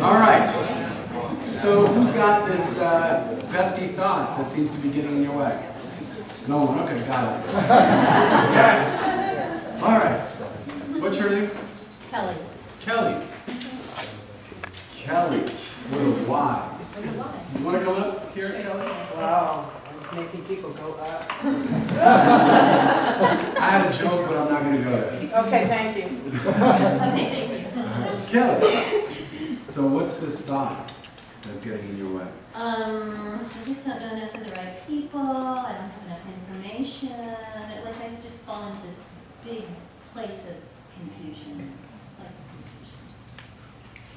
All right. So who's got this pesky thought that seems to be getting in your way? No one. Okay, got it. Yes. All right. What's your name? Kelly. Kelly. Kelly. With a Y. You want to come up here, Kelly? Wow, it's making people go up. I had a joke, but I'm not going to go there. Okay, thank you. Okay, thank you. Kelly. So what's this thought that's getting in your way? I just don't know enough of the right people. I don't have enough information. Like I just fall into this big place of confusion. It's like confusion.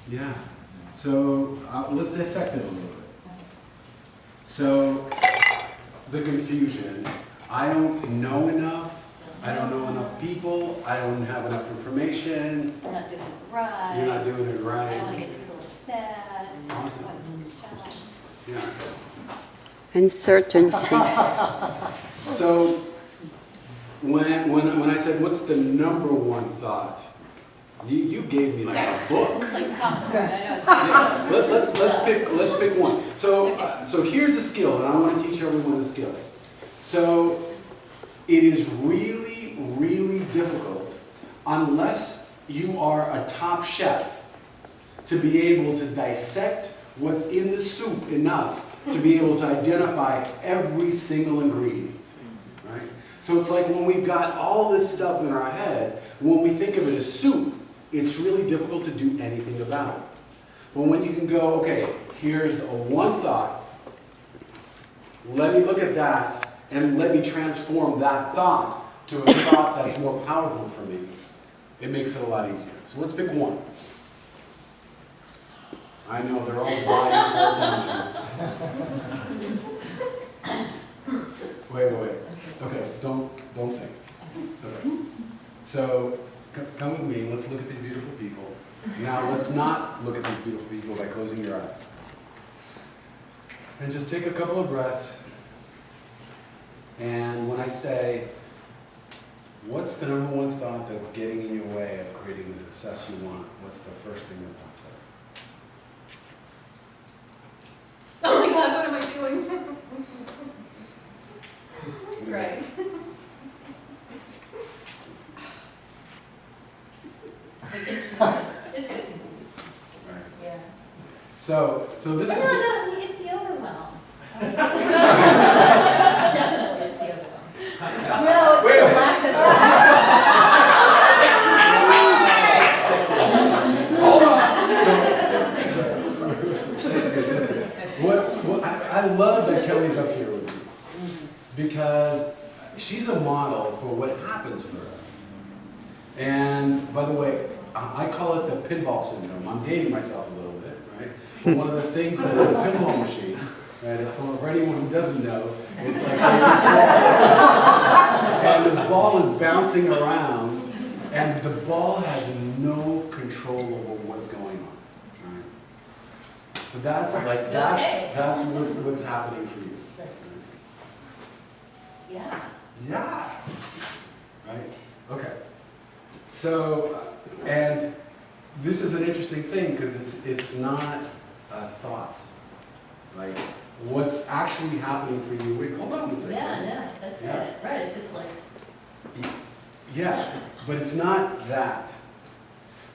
Yeah. So let's dissect it a little bit. So the confusion. I don't know enough. I don't know enough people. I don't have enough information. I'm not doing it right. You're not doing it I don't want right. to get people upset. Awesome. Yeah. Uncertainty. So when I said what's the number one thought, you gave me like a book. It's like confidence. I know it's Yeah. Let's pick one. So so here's a skill, and I want to teach everyone a skill. So it is really, really difficult unless you are a top chef to be able to dissect what's in the soup enough to be able to identify every single ingredient, right? So it's like when we've got all this stuff in our head, when we think of it as soup, it's really difficult to do anything about it. But when you can go, okay, here's one thought, let me look at that, and let me transform that thought to a thought that's more powerful for me, it makes it a lot easier. So let's pick one. I know, they're all vying for attention. Wait. Okay, don't think. Okay. So, come with me, let's look at these beautiful people. Now, let's not look at these beautiful people by closing your eyes. And just take a couple of breaths. And when I say, what's the number one thought that's getting in your way of creating the success you want? What's the first thing that pops up? Oh my God, what am I doing? Right. It's good. Right. Yeah. So this is. No, it's the overwhelm. Definitely it's the overwhelm. No, it's Wait a the minute. lack of. Hold on. That's good. What I love that Kelly's up here with me because she's a model for what happens for us. And by the way, I call it the pinball syndrome. I'm dating myself a little bit, right? But one of the things that in a pinball machine, right, for anyone who doesn't know, it's like there's this ball, and this ball is bouncing around, and the ball has no control over what's going on. Right? So that's what's happening for you. Yeah. Yeah. Right? Okay. So, and this is an interesting thing because it's not a thought. Like, what's actually happening for you? Wait, hold on one second. Yeah, that's it. Right, it's just like. Yeah, but it's not that.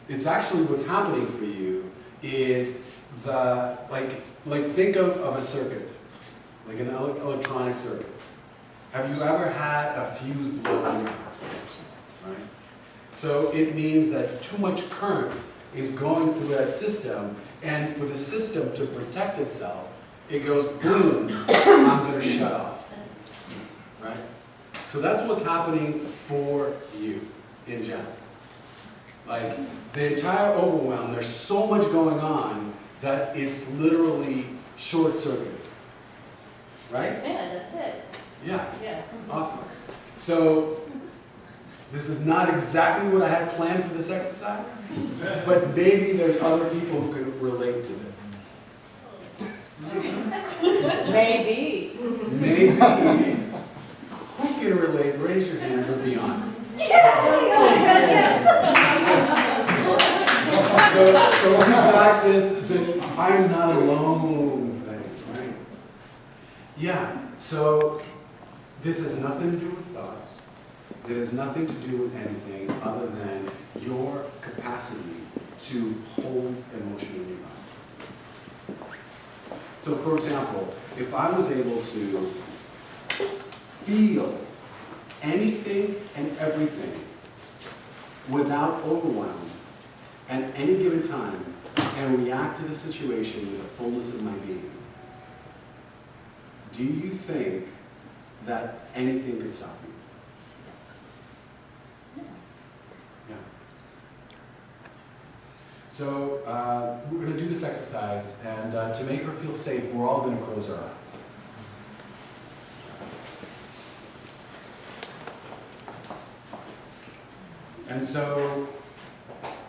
It's actually what's happening for you is the, like think of a circuit, like an electronic circuit. Have you ever had a fuse blow in your house? Right? So it means that too much current is going through that system, and for the system to protect itself, it goes boom, I'm going to shut off. Right? So that's what's happening for you in general. Like the entire overwhelm, there's so much going on that it's literally short-circuited. Right? Yeah, that's it. Yeah. Yeah. Awesome. So this is not exactly what I had planned for this exercise, but maybe there's other people who can relate to this. Maybe. Maybe. Who can relate? Raise your hand or be honest. So we got this, the I'm not alone thing, right? Yeah, so this has nothing to do with thoughts. It has nothing to do with anything other than your capacity to hold emotion in your mind. So for example, if I was able to feel anything and everything without overwhelm at any given time and react to the situation with the fullness of my being, do you think that anything could stop you? Yeah. So we're going to do this exercise, and to make her feel safe, we're all going to close our eyes. And so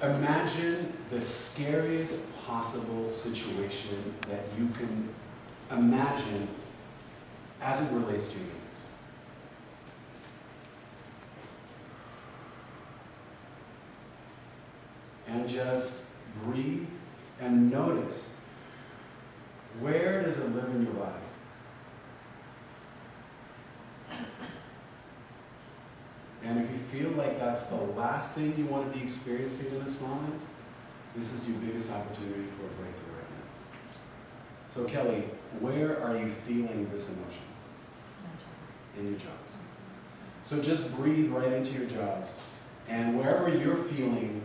imagine the scariest possible situation that you can imagine as it relates to your business. And just breathe and notice, where does it live in your body? And if you feel like that's the last thing you want to be experiencing in this moment, this is your biggest opportunity for a breakthrough right now. So Kelly, where are you feeling this emotion? In your jaws. So just breathe right into your jaws. And wherever you're feeling,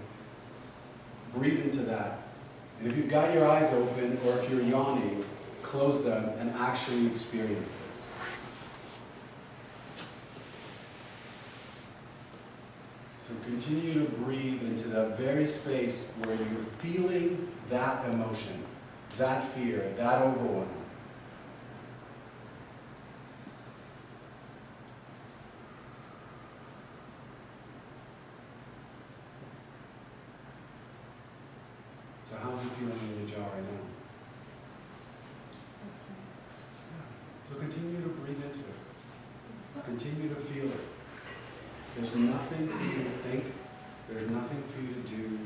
breathe into that. And if you've got your eyes open or if you're yawning, close them and actually experience this. So continue to breathe into that very space where you're feeling that emotion, that fear, that overwhelm. So how's it feeling in your jaw right now? So continue to breathe into it. Continue to feel it. There's nothing for you to think. There's nothing for you to do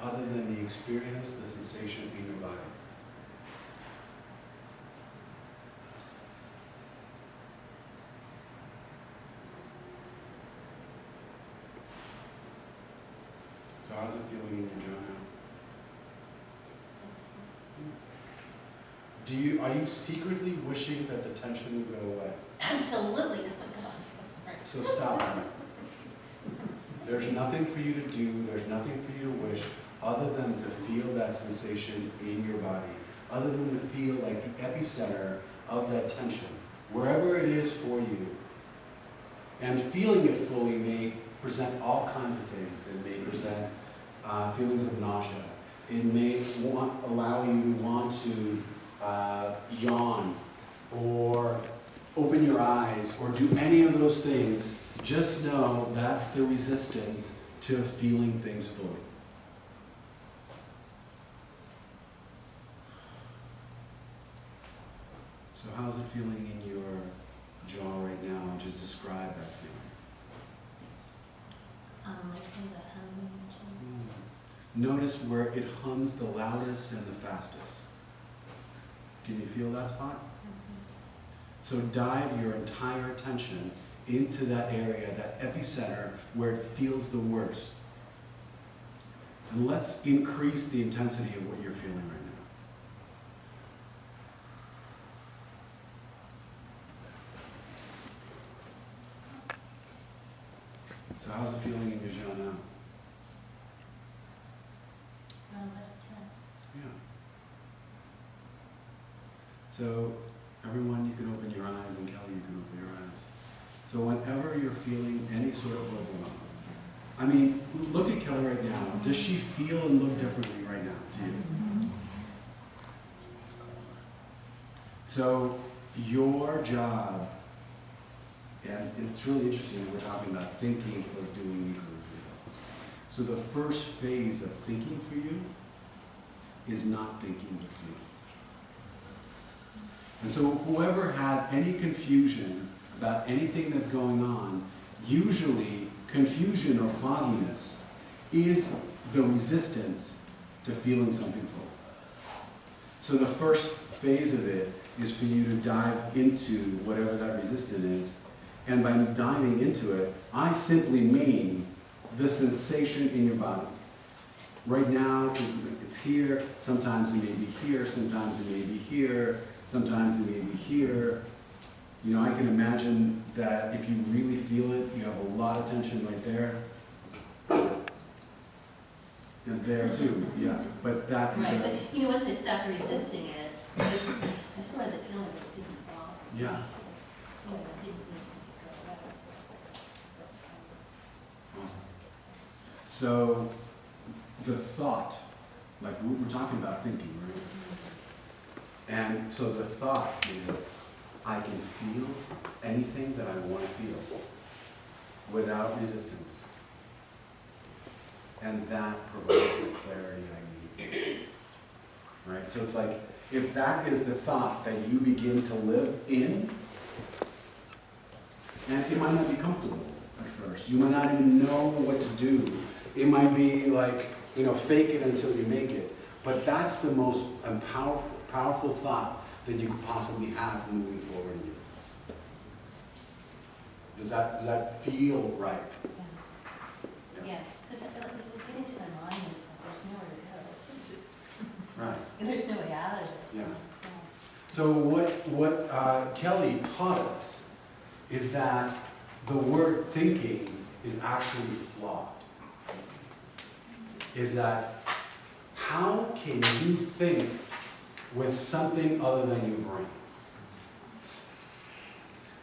other than the experience, the sensation in your body. So how's it feeling in your jaw now? Are you secretly wishing that the tension would go away? Absolutely. Oh my God. That's right. So stop that. There's nothing for you to do, there's nothing for you to wish other than to feel that sensation in your body, other than to feel like the epicenter of that tension, wherever it is for you. And feeling it fully may present all kinds of things. It may present feelings of nausea. It may allow you to want to yawn or open your eyes or do any of those things. Just know that's the resistance to feeling things fully. So how's it feeling in your jaw right now? Just describe that feeling. I feel the humming. Notice where it hums the loudest and the fastest. Can you feel that spot? So dive your entire attention into that area, that epicenter, where it feels the worst. And let's increase the intensity of what you're feeling right now. So how's it feeling in your jaw now? Less tense. Yeah. So everyone, you can open your eyes, and Kelly, you can open your eyes. So whenever you're feeling any sort of overwhelm, I mean, look at Kelly right now. Does she feel and look differently right now to you? So your job, and it's really interesting, we're talking about thinking plus doing equals results. So the first phase of thinking for you is not thinking but feeling. And so whoever has any confusion about anything that's going on, usually confusion or fogginess is the resistance to to feeling something full. So the first phase of it is for you to dive into whatever that resistance is. And by diving into it, I simply mean the sensation in your body. Right now, it's here, sometimes it may be here, sometimes it may be here, sometimes it may be here. You know, I can imagine that if you really feel it, you have a lot of tension right there. And there too, yeah, but that's Right, the, but you know, once I stopped resisting it, I still had the feeling that it didn't bother me. yeah. You know, it didn't need to go away, so. Awesome. So, the thought, like we're talking about thinking, right? And so the thought is, I can feel anything that I want to feel without resistance. And that provides the clarity I need. Right? So it's like, if that is the thought that you begin to live in, and it might not be comfortable at first. You might not even know what to do. It might be like, you know, fake it until you make it. But that's the most powerful thought that you could possibly have moving forward in your business. Does that feel right? Yeah, because we get into my mind and it's like, there's nowhere to go. Just, Right. there's no way out of it. Yeah. So what Kelly taught us is that the word thinking is actually flawed. Is that how can you think with something other than your brain?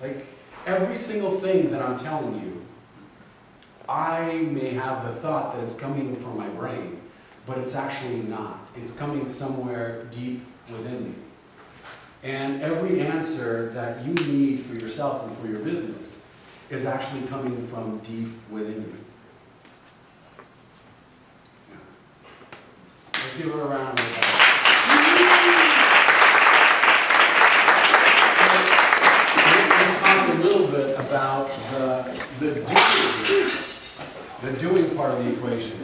Like every single thing that I'm telling you, I may have the thought that it's coming from my brain, but it's actually not. It's coming somewhere deep within me. And every answer that you need for yourself and for your business is actually coming from deep within you. Yeah. Let's give her a round of applause. Let's talk a little bit about the doing part of the equation.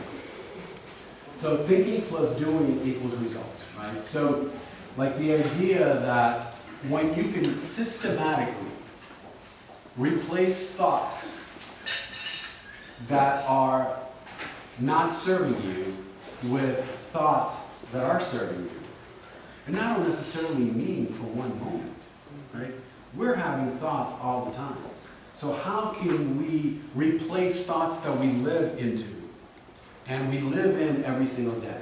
So thinking plus doing equals results, right? So like the idea that when you can systematically replace thoughts that are not serving you with thoughts that are serving you, and not necessarily mean for one moment, right? We're having thoughts all the time. So how can we replace thoughts that we live into and we live in every single day?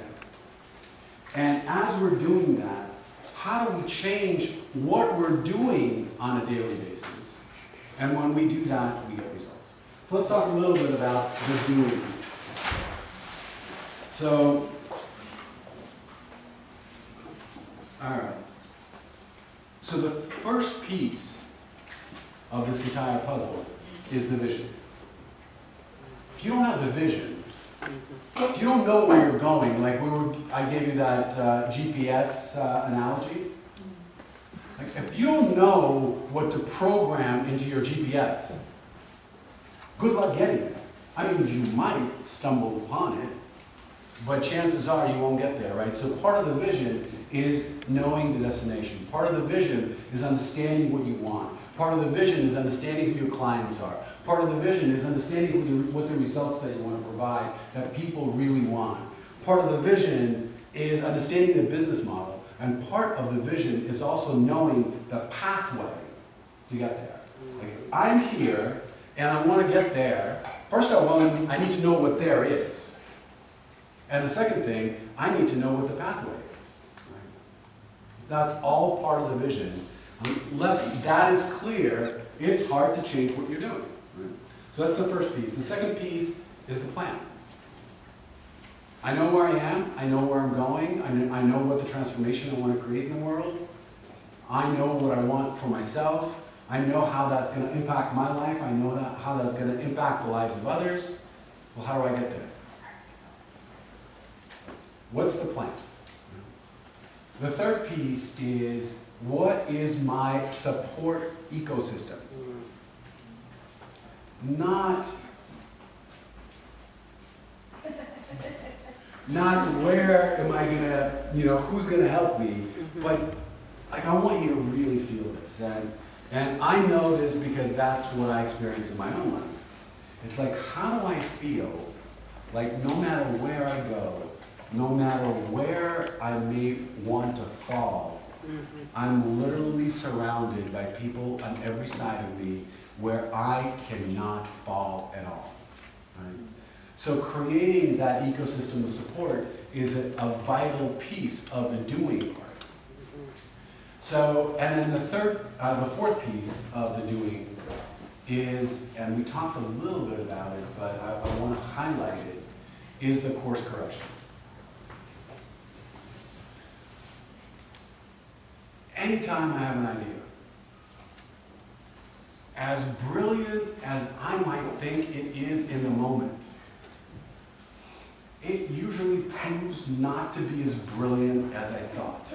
And as we're doing that, how do we change what we're doing on a daily basis? And when we do that, we get results. So let's talk a little bit about the doing. So, all right. So the first piece of this entire puzzle is the vision. If you don't have the vision, if you don't know where you're going, like I gave you that GPS analogy. Like if you don't know what to program into your GPS, good luck getting it. I mean, you might stumble upon it, but chances are you won't get there, right? So part of the vision is knowing the destination. Part of the vision is understanding what you want. Part of the vision is understanding who your clients are. Part of the vision is understanding what the results that you want to provide that people really want. Part of the vision is understanding the business model. And part of the vision is also knowing the pathway to get there. Like, I'm here and I want to get there. First of all, I need to know what there is. And the second thing, I need to know what the pathway is. Right? That's all part of the vision. Unless that is clear, it's hard to change what you're doing. Right? So that's the first piece. The second piece is the plan. I know where I am. I know where I'm going. I know what the transformation I want to create in the world. I know what I want for myself. I know how that's going to impact my life. I know how that's going to impact the lives of others. Well, how do I get there? What's the plan? The third piece is, what is my support ecosystem? not where am I gonna, who's gonna help me, but like I want you to really feel this. And I know this because that's what I experience in my own life. It's like, how do I feel like no matter where I go, no matter where I may want to fall, I'm literally surrounded by people on every side of me where I cannot fall at all. Right? So creating that ecosystem of support is a vital piece of the doing part. So, and then the fourth piece of the doing is, and we talked a little bit about it, but I want to highlight it, is the course correction. Anytime I have an idea, as brilliant as I might think it is in the moment, it usually proves not to be as brilliant as I thought.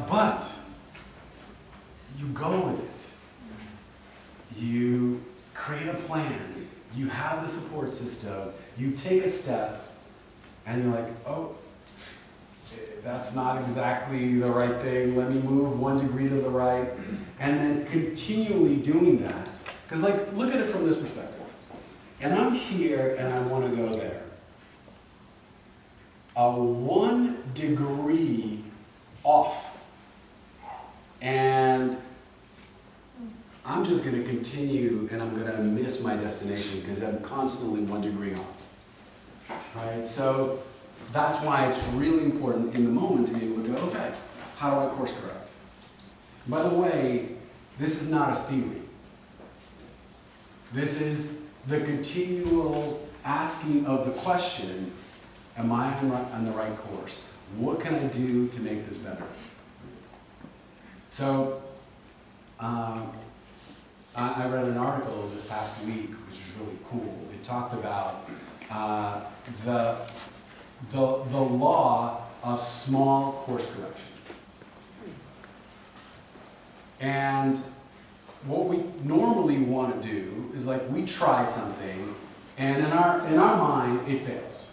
But you go with it. You create a plan. You have the support system. You take a step, and you're like, oh, that's not exactly the right thing. Let me move 1 degree to the right. And then continually doing that. Because look at it from this perspective. And I'm here and I want to go there. A 1 degree off. And I'm just going to continue and I'm going to miss my destination because I'm constantly 1 degree off. Right? So that's why it's really important in the moment to be able to go, okay, how do I course correct? By the way, this is not a theory. This is the continual asking of the question, am I on the right course? What can I do to make this better? So, I read an article this past week, which is really cool. It talked about the law of small course correction. And what we normally want to do is we try something, and in our mind it fails.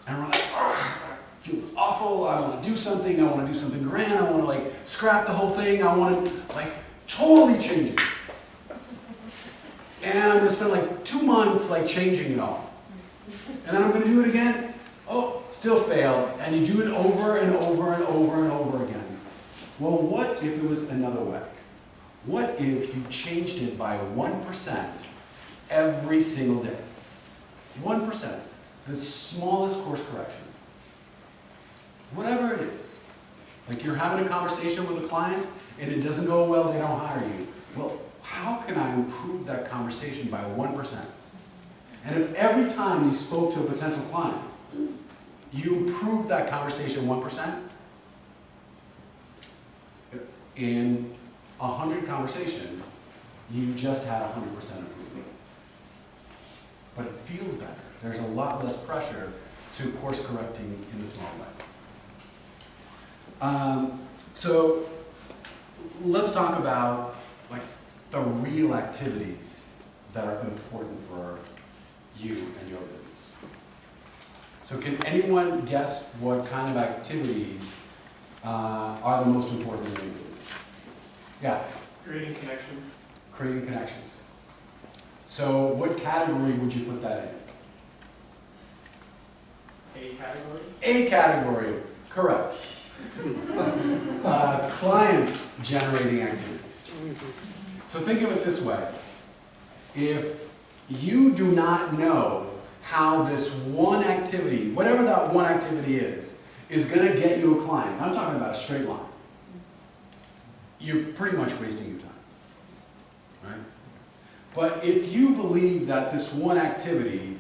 And we're like, oh, that feels awful. I want to do something. I want to do something grand. I want to scrap the whole thing. I want to totally change it. And I'm going to spend 2 months changing it all. And then I'm going to do it again. Oh, still failed. And you do it over and over and over and over again. Well, what if it was another way? What if you changed it by 1% every single day? 1%. The smallest course correction. Whatever it is. You're having a conversation with a client and it doesn't go well, they don't hire you. Well, how can I improve that conversation by 1%? And if every time you spoke to a potential client, you improved that conversation 1%, in 100 conversations, you just had 100% improvement. But it feels better. There's a lot less pressure to course correcting in the small way. So let's talk about the real activities that are important for you and your business. So can anyone guess what kind of activities are the most important in your business? Yeah? Creating connections. Creating connections. So what category would you put that in? A category. A category, correct. Client generating activities. So think of it this way. If you do not know how this one activity, whatever that one activity is going to get you a client, I'm talking about a straight line, you're pretty much wasting your time. Right? But if you believe that this one activity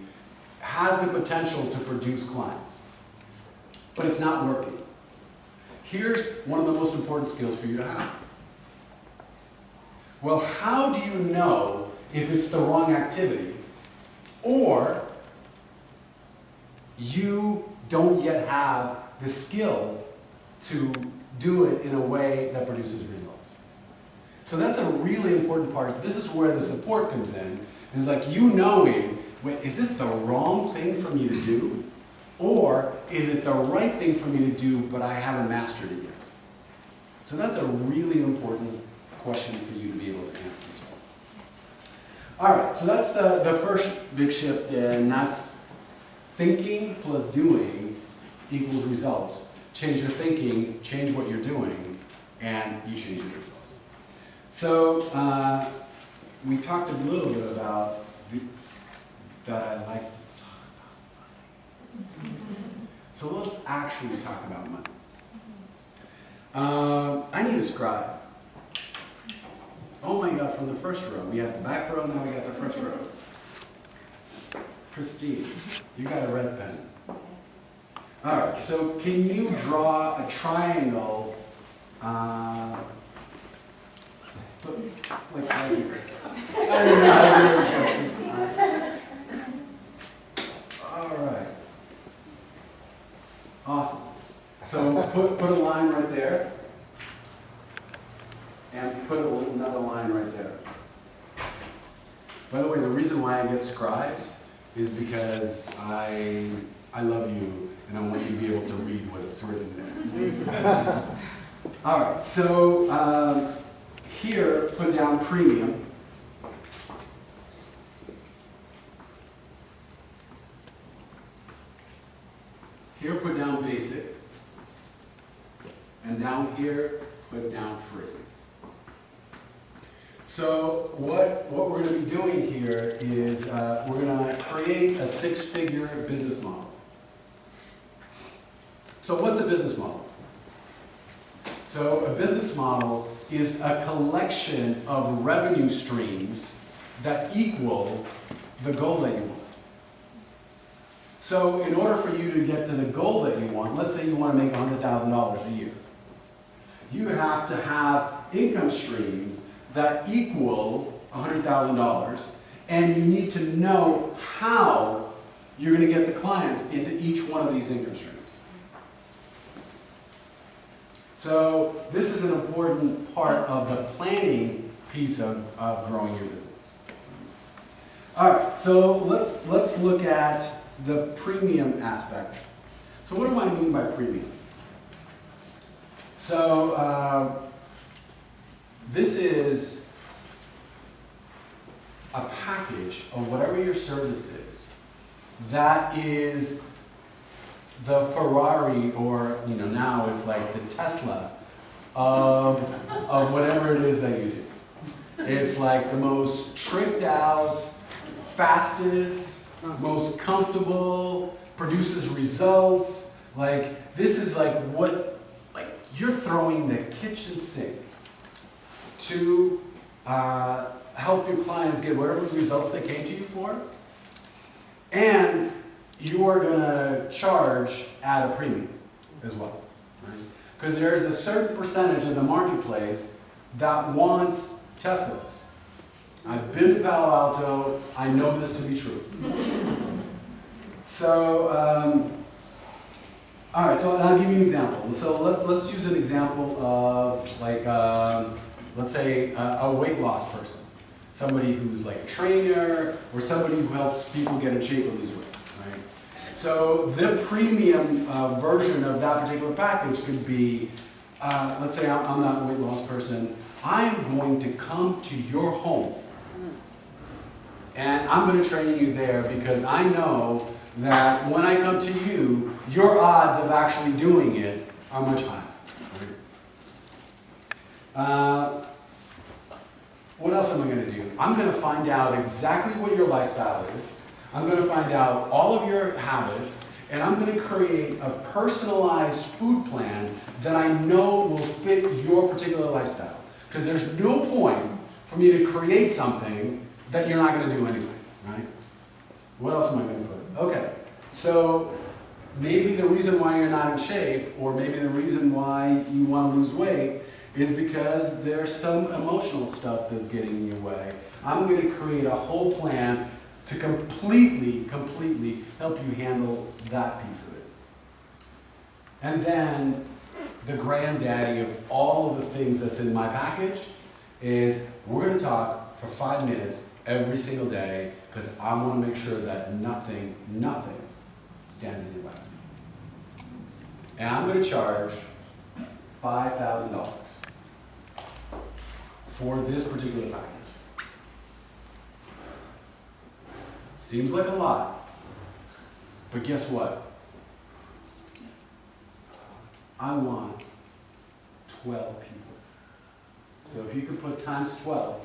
has the potential to produce clients, but it's not working, here's one of the most important skills for you to have. Well, how do you know if it's the wrong activity, or you don't yet have the skill to do it in a way that produces results? So that's a really important part. This is where the support comes in. It's you knowing wait, is this the wrong thing for me to do? Or is it the right thing for me to do, but I haven't mastered it yet? So that's a really important question for you to be able to answer yourself. All right, so that's the first big shift, and that's thinking plus doing equals results. Change your thinking, change what you're doing, and you change your results. So we talked a little bit about that I like to talk about money. So let's actually talk about money. I need a scribe. Oh my God, from the first row. We had the back row, now we got the first row. Christine, you got a red pen. All right, so can you draw a triangle, like right here? I don't know how to do instructions. All right. Awesome. So put a line right there, and put another line right there. By the way, the reason why I get scribes is because I love you, and I want you to be able to read what's written there. All right, so here, put down premium. Here, put down basic. And down here, put down free. So what we're going to be doing here is we're going to create a 6-figure business model. So what's a business model? So a business model is a collection of revenue streams that equal the goal that you want. So in order for you to get to the goal that you want, let's say you want to make $100,000 a year. You have to have income streams that equal $100,000, and you need to know how you're going to get the clients into each one of these income streams. So this is an important part of the planning piece of growing your business. All right, so let's look at the premium aspect. So what do I mean by premium? So this is a package of whatever your service is that is the Ferrari, or now it's like the Tesla of whatever it is that you do. It's like the most tricked out, fastest, most comfortable, produces results. Like this is like what, like you're throwing the kitchen sink to help your clients get whatever results they came to you for, and you are going to charge at a premium as well, right? Because there's a certain percentage of the marketplace that wants Teslas. I've been to Palo Alto, I know this to be true. So, all right, so I'll give you an example. So let's use an example of like, let's say a weight loss person. Somebody who's like a trainer, or somebody who helps people get in shape or lose weight, right? So the premium version of that particular package could be, let's say I'm that weight loss person, I'm going to come to your home. And I'm going to train you there because I know that when I come to you, your odds of actually doing it are much higher. Right? What else am I going to do? I'm going to find out exactly what your lifestyle is. I'm going to find out all of your habits, and I'm going to create a personalized food plan that I know will fit your particular lifestyle. Because there's no point for me to create something that you're not going to do anyway, right? What else am I going to put? Okay, so maybe the reason why you're not in shape, or maybe the reason why you want to lose weight, is because there's some emotional stuff that's getting in your way. I'm going to create a whole plan to completely help you handle that piece of it. And then the granddaddy of all of the things that's in my package is we're going to talk for 5 minutes every single day, because I want to make sure that nothing stands in your way. And I'm going to charge $5,000 for this particular package. Seems like a lot, but guess what? I want 12 people. So if you can put times 12,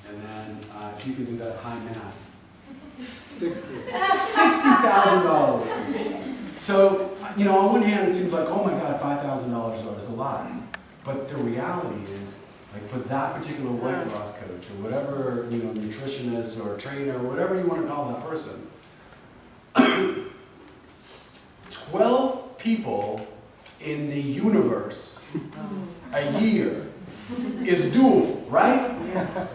and then if you can do that high math, $60,000. So, you know, on one hand it seems like, oh my God, $5,000 is a lot. But the reality is, like for that particular weight loss coach or whatever, you know, nutritionist or trainer, whatever you want to call that person, 12 people in the universe a year is doable, right? Yeah.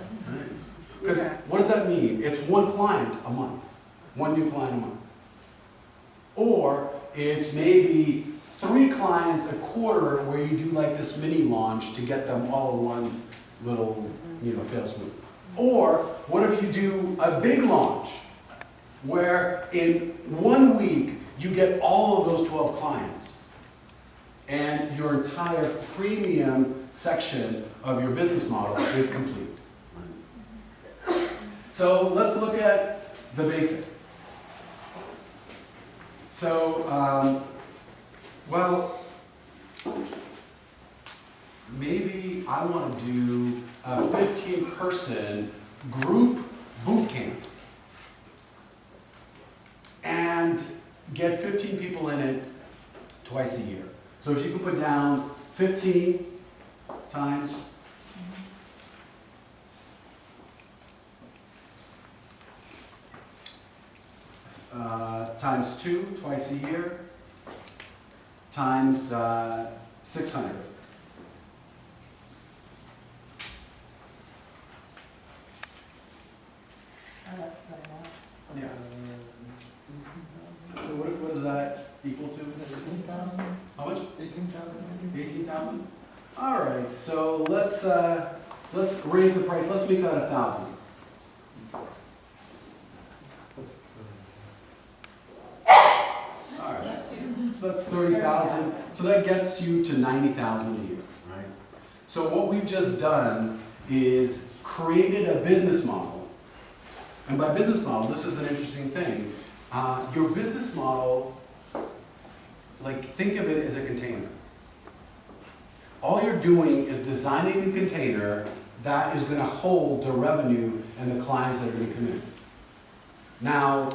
Because what does that mean? It's one client a month, one new client a month. Or it's maybe 3 clients a quarter where you do like this mini launch to get them all in one little, you know, fail swoop. Or what if you do a big launch where in 1 week you get all of those 12 clients and your entire premium section of your business model is complete. So let's look at the basic. So, well, maybe I want to do a 15-person group boot camp and get 15 people in it twice a year. So if you can put down 15 times times 2 twice a year times 600. Oh, that's quite a lot. Yeah. So what does that equal to? 18,000? How much? 18,000 maybe? 18,000? All right, so let's raise the price. Let's make that 1,000. All right, so that's 30,000. So that gets you to 90,000 a year, right? So what we've just done is created a business model. And by business model, this is an interesting thing. Your business model, like think of it as a container. All you're doing is designing a container that is going to hold the revenue and the clients that are going to come in. Now,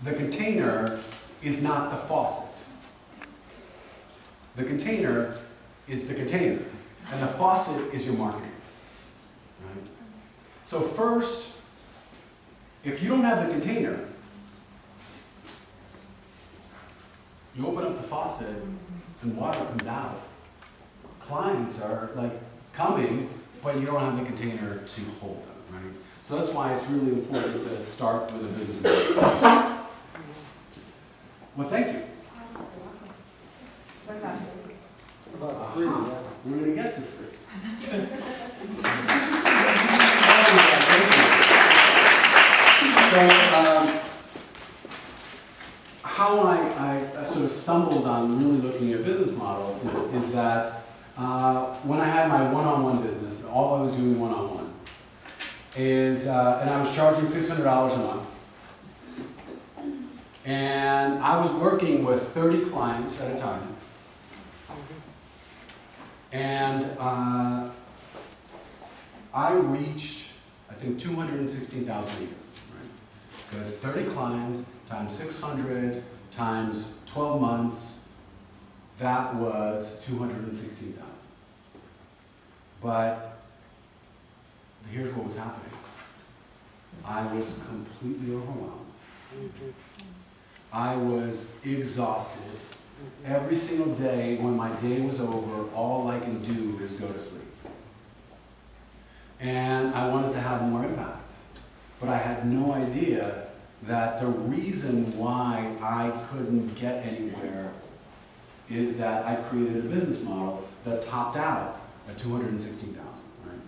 the container is not the faucet. The container is the container, and the faucet is your marketing. Right? So first, if you don't have the container, you open up the faucet and water comes out. Clients are like coming, but you don't have the container to hold them, right? So that's why it's really important to start with a business model. Well, thank you. About 3, yeah. We're going to get to 3. So, how I sort of stumbled on really looking at business model is that when I had my one-on-one business, all I was doing one-on-one is, and I was charging $600 a month. And I was working with 30 clients at a time. And I reached, I think, 216,000 a year, right? Because 30 clients times 600 times 12 months, that was 216,000. But here's what was happening. I was completely overwhelmed. I was exhausted. Every single day when my day was over, all I can do is go to sleep. And I wanted to have more impact. But I had no idea that the reason why I couldn't get anywhere is that I created a business model that topped out at 216,000, right?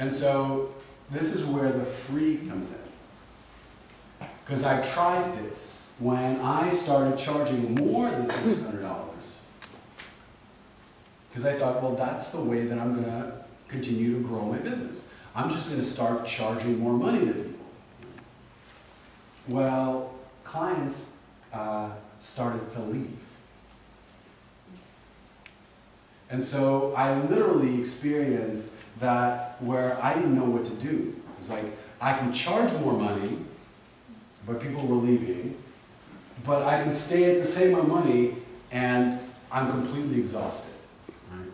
And so this is where the free comes in. Because I tried this when I started charging more than $600. Because I thought, well, that's the way that I'm going to continue to grow my business. I'm just going to start charging more money to people. Well, clients started to leave. And so I literally experienced that where I didn't know what to do. It's like, I can charge more money, but people were leaving, but I can stay at the same amount of money and I'm completely exhausted. Right?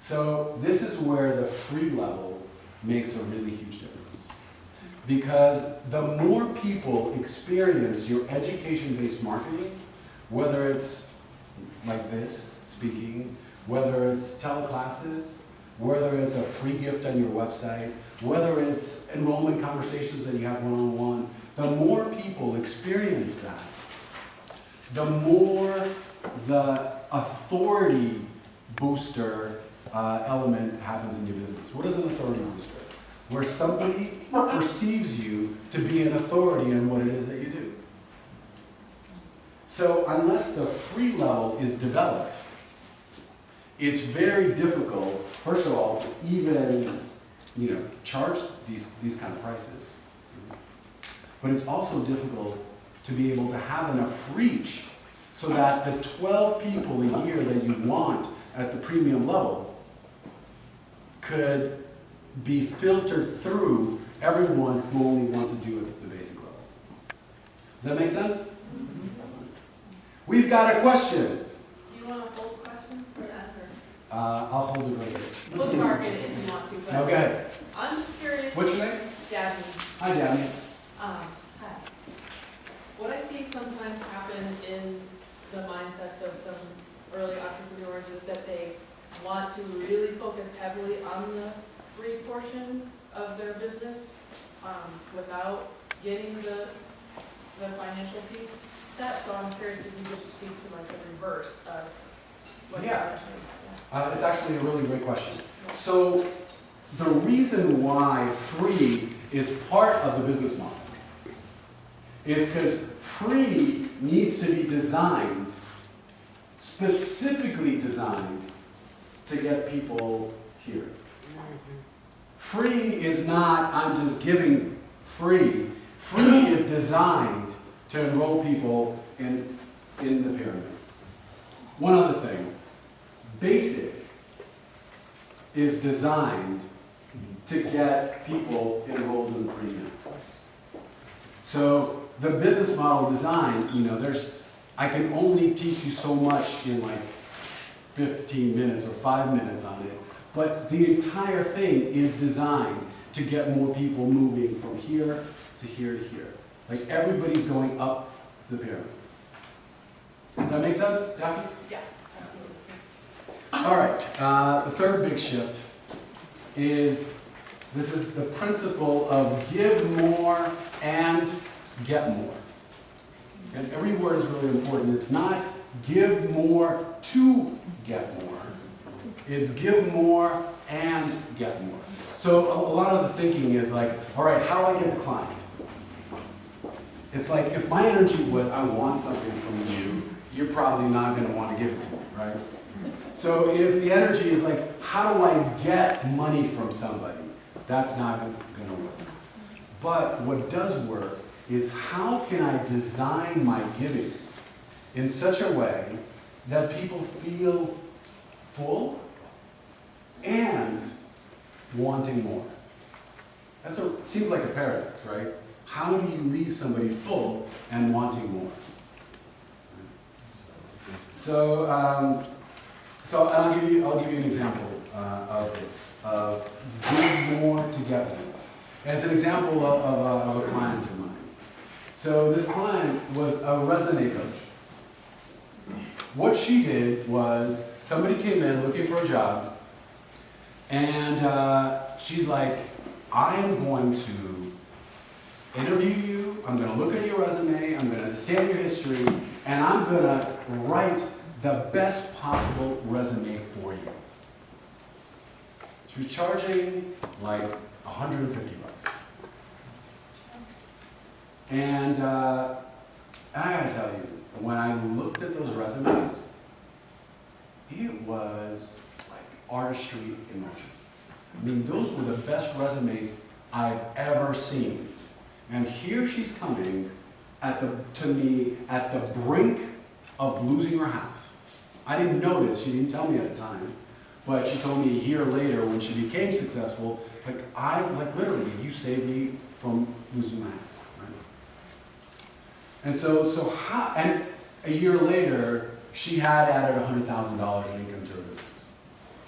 So this is where the free level makes a really huge difference. Because the more people experience your education-based marketing, whether it's like this, speaking, whether it's teleclasses, whether it's a free gift on your website, whether it's enrollment conversations that you have one-on-one, the more people experience that, the more the authority booster element happens in your business. What is an authority booster? Where somebody perceives you to be an authority in what it is that you do. So unless the free level is developed, it's very difficult, first of all, to even charge these kind of prices. But it's also difficult to be able to have enough reach so that the 12 people a year that you want at the premium level could be filtered through everyone who only wants to do it at the basic level. Does that make sense? We've got a question. Do you want to hold questions or answer? I'll hold it right here. Bookmark it if you want to, but Okay. I'm just curious. What's your name? Dabney. Hi, Dabney. Hi. What I see sometimes happen in the mindsets of some early entrepreneurs is that they want to really focus heavily on the free portion of their business without getting the financial piece set. So I'm curious if you could just speak to like the reverse of what you're mentioning. It's actually a really great question. So the reason why free is part of the business model is because free needs to be designed, specifically designed, to get people here. Free is not, I'm just giving free. Free is designed to enroll people in the pyramid. One other thing, basic is designed to get people enrolled in the premium. So the business model design, I can only teach you so much in like 15 minutes or 5 minutes on it, but the entire thing is designed to get more people moving from here to here to here. Like everybody's going up the pyramid. Does that make sense, Jackie? Yeah, absolutely. All right, the third big shift is, this is the principle of give more and get more. And every word is really important. It's not give more to get more. It's give more and get more. So a lot of the thinking is like, all right, how do I get the client? It's like, if my energy was, I want something from you, you're probably not going to want to give it to me, right? So if the energy is like, how do I get money from somebody? That's not going to work. But what does work is, how can I design my giving in such a way that people feel full and wanting more? Seems like a paradox, right? How do you leave somebody full and wanting more? So I'll give you an example of this, of give more to get more. As an example of a client of mine. So this client was a resume coach. What she did was, somebody came in looking for a job, and she's like, I am going to interview you, I'm going to look at your resume, I'm going to understand your history, and I'm going to write the best possible resume for you. She was charging like $150. And I gotta tell you, when I looked at those resumes, it was like artistry in motion. I mean, those were the best resumes I've ever seen. And here she's coming to me at the brink of losing her house. I didn't know this, she didn't tell me at the time, but she told me a year later when she became successful, like literally, you saved me from losing my house, right? And and a year later, she had added $100,000 in income to her business.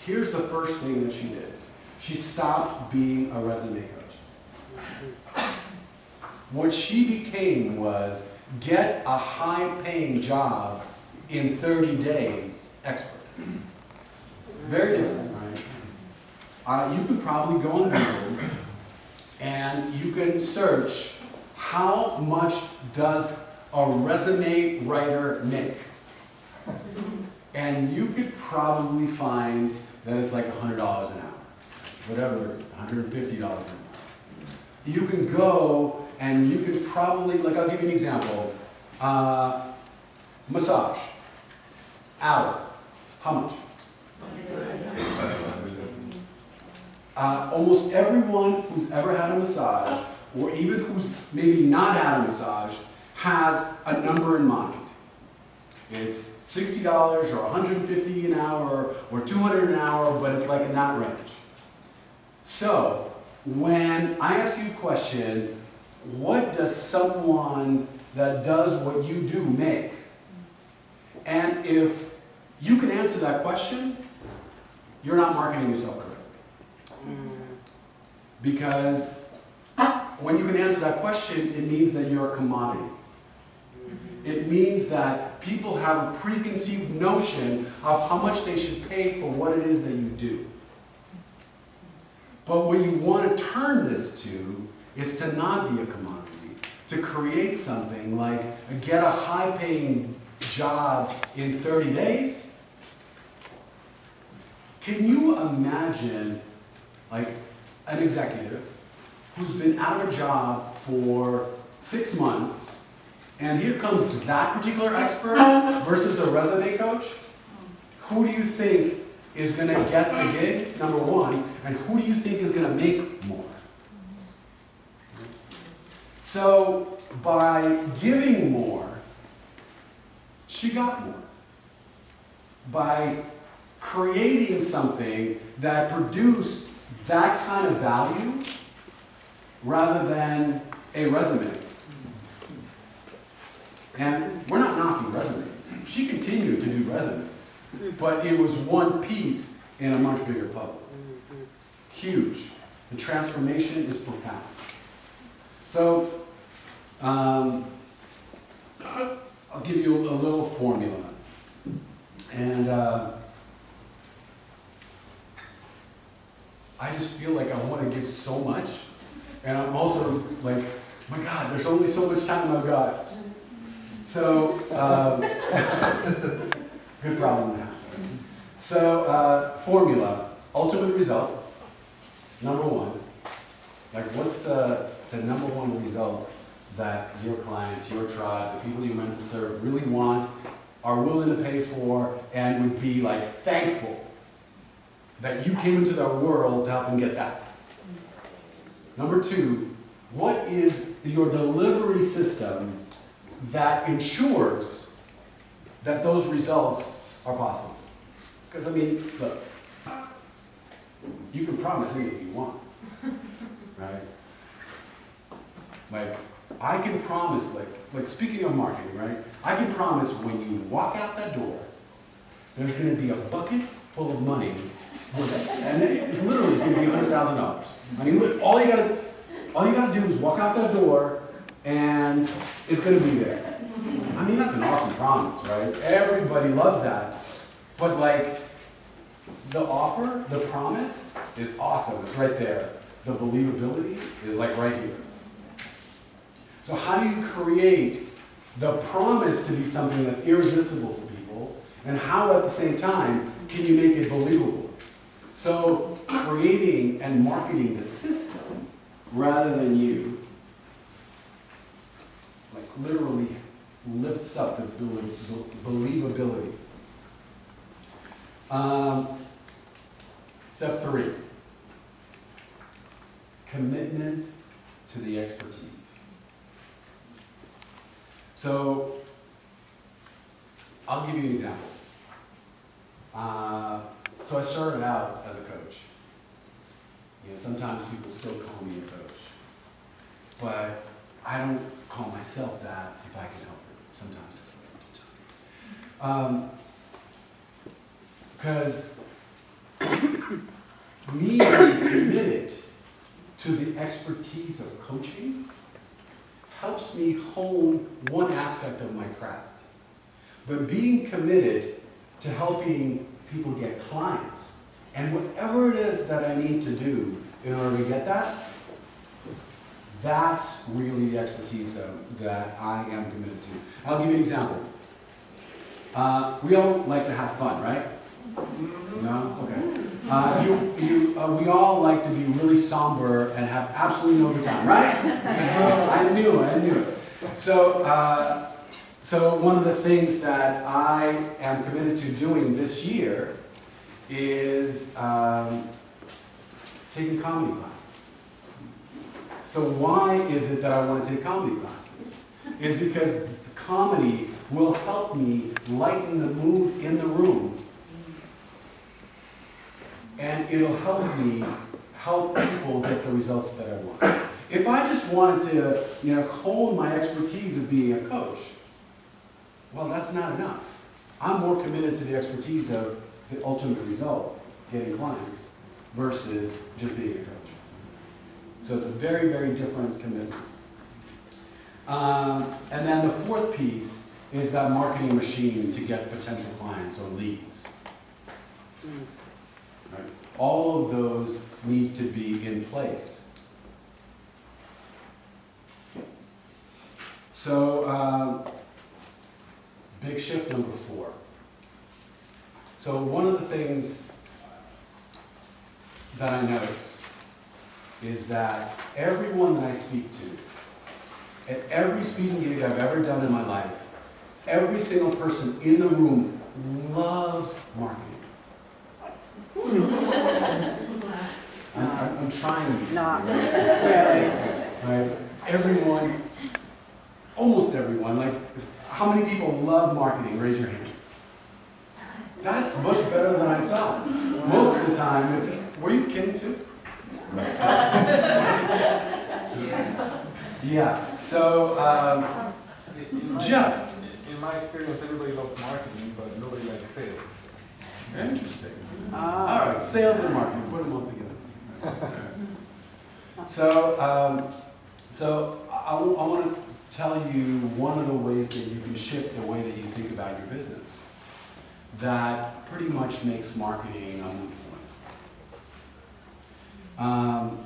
Here's the first thing that she did. She stopped being a resume coach. What she became was get a high-paying job in 30 days expert. Very different, right? You could probably go on Google and you can search how much does a resume writer make? And you could probably find that it's like $100 an hour, whatever it is, $150 an hour. You can go and you can probably, like I'll give you an example, massage, hour, how much? Almost everyone who's ever had a massage, or even who's maybe not had a massage, has a number in mind. It's $60 or $150 an hour or $200 an hour, but it's like in that range. So, when I ask you a question, what does someone that does what you do make? And if you can answer that question, you're not marketing yourself correctly. Because when you can answer that question, it means that you're a commodity. It means that people have a preconceived notion of how much they should pay for what it is that you do. But what you want to turn this to is to not be a commodity, to create something like get a high-paying job in 30 days. Can you imagine like an executive who's been out of a job for 6 months, and here comes that particular expert versus a resume coach? Who do you think is going to get the gig, number one, and who do you think is going to make more? So by giving more, she got more. By creating something that produced that kind of value rather than a resume. And we're not knocking resumes. She continued to do resumes, but it was one piece in a much bigger puzzle. Huge. The transformation is profound. So, I'll give you a little formula. And I just feel like I want to give so much. And I'm also like, my God, there's only so much time I've got. So, good problem to have. So, formula, ultimate result, number one. Like, what's the number one result that your clients, your tribe, the people you're meant to serve really want, are willing to pay for, and would be like thankful that you came into their world to help them get that? Number two, what is your delivery system that ensures that those results are possible? Because I mean, look, you can promise anything you want, right? Like, I can promise, like speaking of marketing, right? I can promise when you walk out that door, there's going to be a bucket full of money, and it literally is going to be $100,000. I mean, all you gotta do is walk out that door, and it's going to be there. I mean, that's an awesome promise, right? Everybody loves that. But like, the offer, the promise is awesome. It's right there. The believability is like right here. So how do you create the promise to be something that's irresistible for people, and how at the same time can you make it believable? So creating and marketing the system rather than you, like literally lifts up the believability. Step 3, commitment to the expertise. So I'll give you an example. So I started out as a coach. You know, sometimes people still call me a coach, but I don't call myself that if I can help it. Sometimes it's like, because me being committed to the expertise of coaching helps me hone one aspect of my craft. But being committed to helping people get clients, and whatever it is that I need to do in order to get that, that's really the expertise that I am committed to. I'll give you an example. We all like to have fun, right? No? Okay. We all like to be really somber and have absolutely no good time, right? I knew it. So one of the things that I am committed to doing this year is taking comedy classes. So why is it that I want to take comedy classes? It's because comedy will help me lighten the mood in the room. And it'll help me help people get the results that I want. If I just wanted to, hone my expertise of being a coach, well, that's not enough. I'm more committed to the expertise of the ultimate result, getting clients, versus just being a coach. So it's a very, very different commitment. And then the fourth piece is that marketing machine to get potential clients or leads. Right? All of those need to be in place. So, big shift number 4. So one of the things that I notice is that everyone that I speak to, at every speaking gig I've ever done in my life, every single person in the room loves marketing. I'm trying to be. Not really. Right? Everyone, almost everyone, like, how many people love marketing? Raise your hand. That's much better than I thought. Most of the time, it's, were you kidding too? Yeah, so, Jeff. In my experience, everybody loves marketing, but nobody likes sales. Interesting. All right, sales and marketing, put them all together. So I want to tell you one of the ways that you can shift the way that you think about your business that pretty much makes marketing a moot point.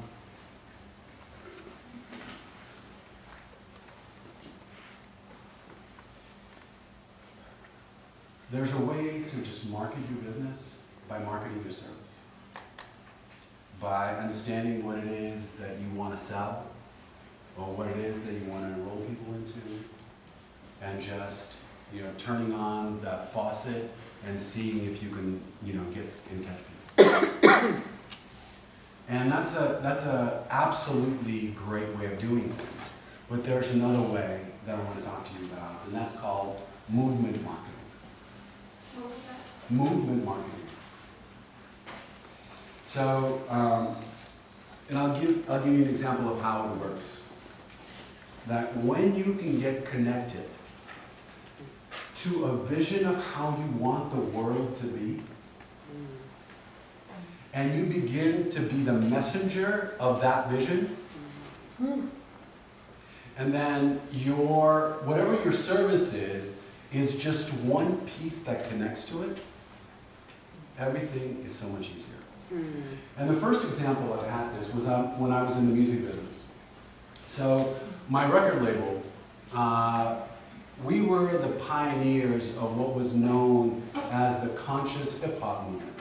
There's a way to just market your business by marketing your service. By understanding what it is that you want to sell, or what it is that you want to enroll people into, and just, turning on that faucet and seeing if you can, get and catch people. And that's a absolutely great way of doing things. But there's another way that I want to talk to you about, and that's called movement marketing. Movement marketing. So, and I'll give you an example of how it works. That when you can get connected to a vision of how you want the world to be, and you begin to be the messenger of that vision, and then whatever your service is just one piece that connects to it, everything is so much easier. And the first example I've had this was when I was in the music business. So my record label, we were the pioneers of what was known as the conscious hip hop movement.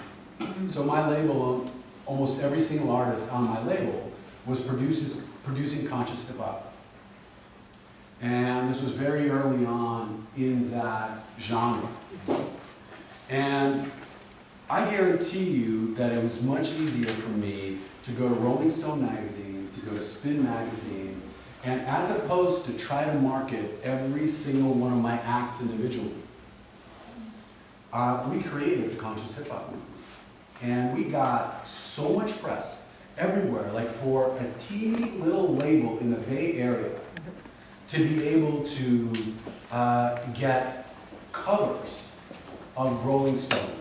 So my label, almost every single artist on my label was producing conscious hip hop. And this was very early on in that genre. And I guarantee you that it was much easier for me to go to Rolling Stone magazine, to go to Spin magazine, and as opposed to try to market every single one of my acts individually, we created the conscious hip hop movement. And we got so much press everywhere, like for a teeny little label in the Bay Area to be able to get covers of Rolling Stone,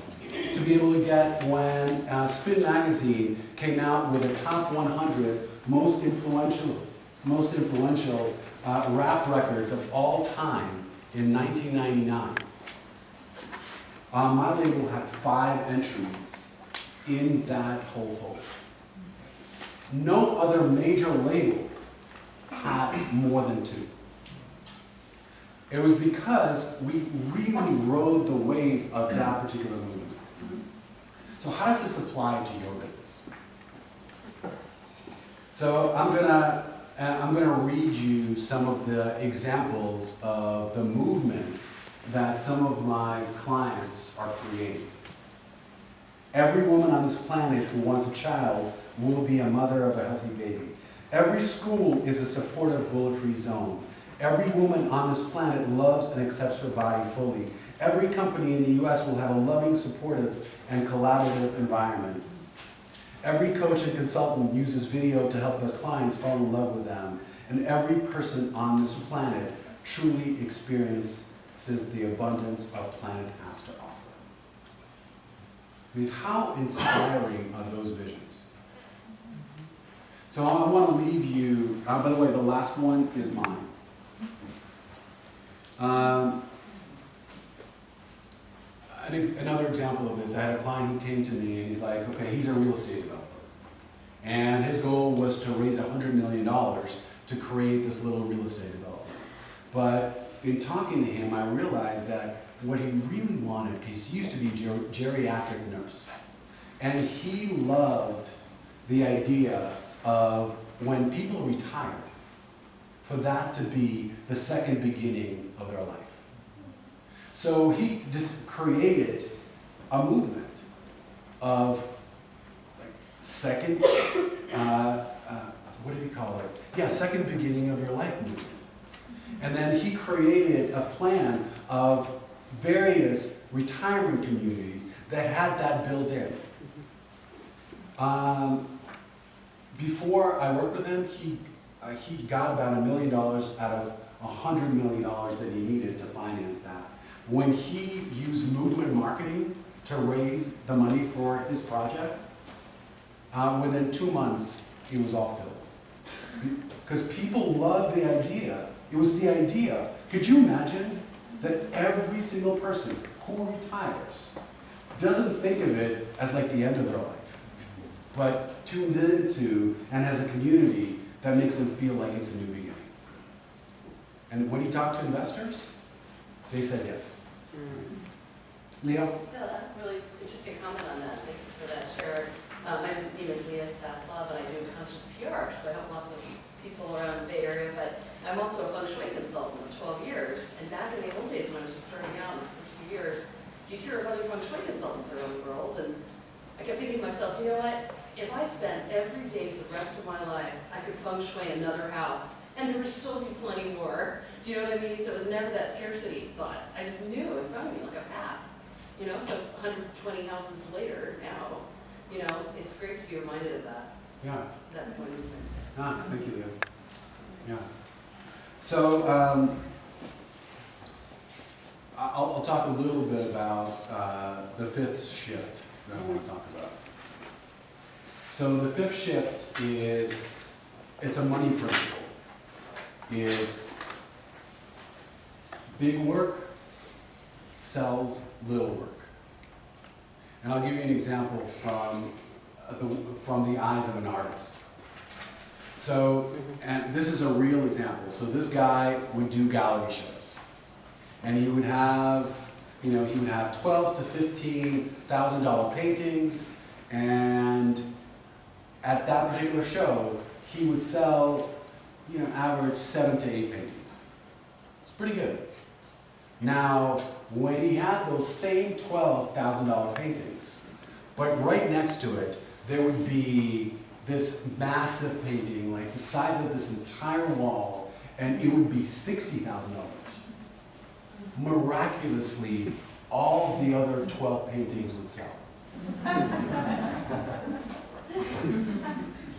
to be able to get when Spin magazine came out with a top 100 most influential rap records of all time in 1999. My label had 5 entries in that whole folder. No other major label had more than 2. It was because we really rode the wave of that particular movement. So how does this apply to your business? So I'm gonna read you some of the examples of the movements that some of my clients are creating. Every woman on this planet who wants a child will be a mother of a healthy baby. Every school is a supportive bullet-free zone. Every woman on this planet loves and accepts her body fully. Every company in the US will have a loving, supportive, and collaborative environment. Every coach and consultant uses video to help their clients fall in love with them. And every person on this planet truly experiences the abundance our planet has to offer. I mean, how inspiring are those visions? So I want to leave you, by the way, the last one is mine. Another example of this, I had a client who came to me and he's like, okay, he's a real estate developer. And his goal was to raise $100 million to create this little real estate development. But in talking to him, I realized that what he really wanted, because he used to be a geriatric nurse, and he loved the idea of when people retired, for that to be the second beginning of their life. So he just created a movement of like second, what did he call it? Yeah, second beginning of your life movement. And then he created a plan of various retirement communities that had that built in. Before I worked with him, he got about $1 million out of $100 million that he needed to finance that. When he used movement marketing to raise the money for his project, within 2 months, it was all filled. Because people loved the idea. It was the idea. Could you imagine that every single person who retires doesn't think of it as like the end of their life, but tuned into and has a community that makes them feel like it's a new beginning? And when he talked to investors, they said yes. Leo? Yeah, really interesting comment on that. Thanks for that, Sharon. My name is Leah Saslav, and I do conscious PR, so I help lots of people around the Bay Area, but I'm also a feng shui consultant for 12 years. And back in the old days when I was just starting out in the first few years, you'd hear of other feng shui consultants around the world, and I kept thinking to myself, you know what? If I spent every day for the rest of my life, I could feng shui another house, and there would still be plenty more. Do you know what I mean? So it was never that scarcity thought. I just knew in front of me like a path. You know, so 120 houses later now, you know, it's great to be reminded of that. Yeah. That's my movement. Thank you, Leo. Yeah. So I'll talk a little bit about the 5th shift that I want to talk about. So the 5th shift is, it's a money principle. It's big work sells little work. And I'll give you an example from the eyes of an artist. So, and this is a real example. So this guy would do gallery shows. And he would have, you know, he would have $12,000 to $15,000 paintings, and at that particular show, he would sell, you know, average 7 to 8 paintings. It's pretty good. Now, when he had those same $12,000 paintings, but right next to it, there would be this massive painting, like the size of this entire wall, and it would be $60,000. Miraculously, all the other 12 paintings would sell.